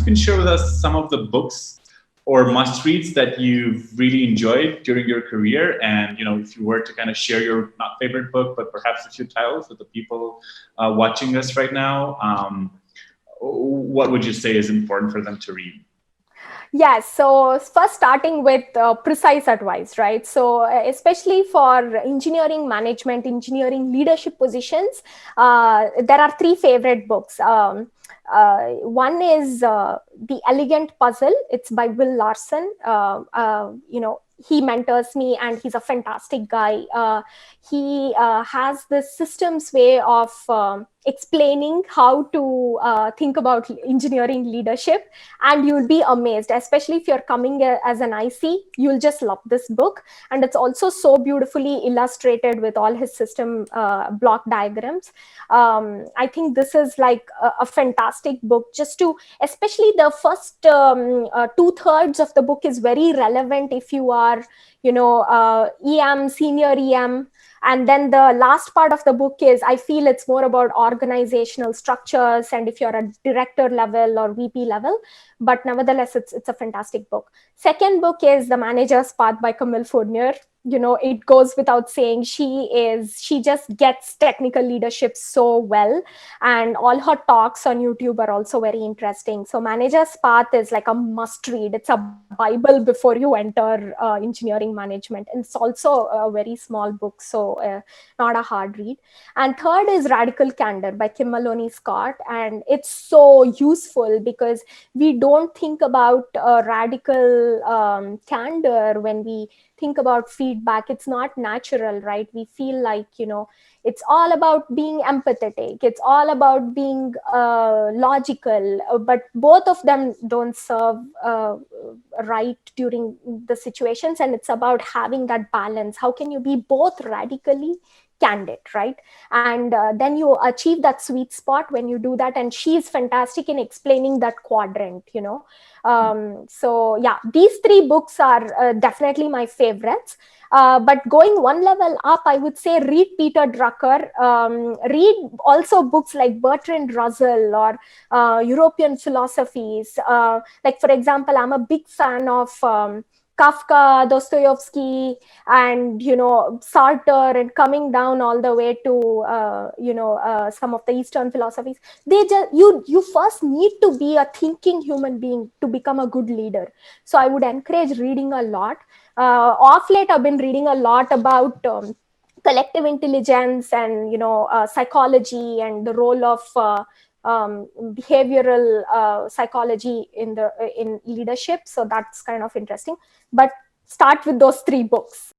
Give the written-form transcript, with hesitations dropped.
can share with us some of the books or must-reads that you've really enjoyed during your career, and if you were to kind of share your not favorite book, but perhaps a few titles with the people watching us right now, what would you say is important for them to read? Yes. So first starting with precise advice, right? So especially for engineering management, engineering leadership positions, there are three favorite books. One is The Elegant Puzzle. It's by Will Larson. He mentors me and he's a fantastic guy. He has this systems way of explaining how to think about engineering leadership, and you'll be amazed, especially if you're coming as an IC. You'll just love this book, and it's also so beautifully illustrated with all his system block diagrams. I think this is like a fantastic book, just to, especially the first 2/3 of the book is very relevant if you are EM, senior EM. And then the last part of the book is, I feel it's more about organizational structures and if you're a director level or VP level, but nevertheless, it's a fantastic book. Second book is The Manager's Path by Camille Fournier. It goes without saying, she just gets technical leadership so well, and all her talks on YouTube are also very interesting. So Manager's Path is like a must read. It's a Bible before you enter engineering management, and it's also a very small book, so not a hard read. And third is Radical Candor by Kim Maloney Scott, and it's so useful because we don't think about radical candor when we think about feedback. It's not natural, right? We feel like, it's all about being empathetic. It's all about being logical, but both of them don't serve right during the situations. And it's about having that balance. How can you be both radically candid, right? And then you achieve that sweet spot when you do that. And she's fantastic in explaining that quadrant, so yeah, these three books are definitely my favorites. But going one level up, I would say read Peter Drucker. Read also books like Bertrand Russell or European philosophies. Like, for example, I'm a big fan of Kafka, Dostoevsky, and Sartre, and coming down all the way to some of the Eastern philosophies. They just you first need to be a thinking human being to become a good leader. So I would encourage reading a lot. Off late, I've been reading a lot about collective intelligence and psychology and the role of behavioral psychology in leadership. So that's kind of interesting. But start with those three books.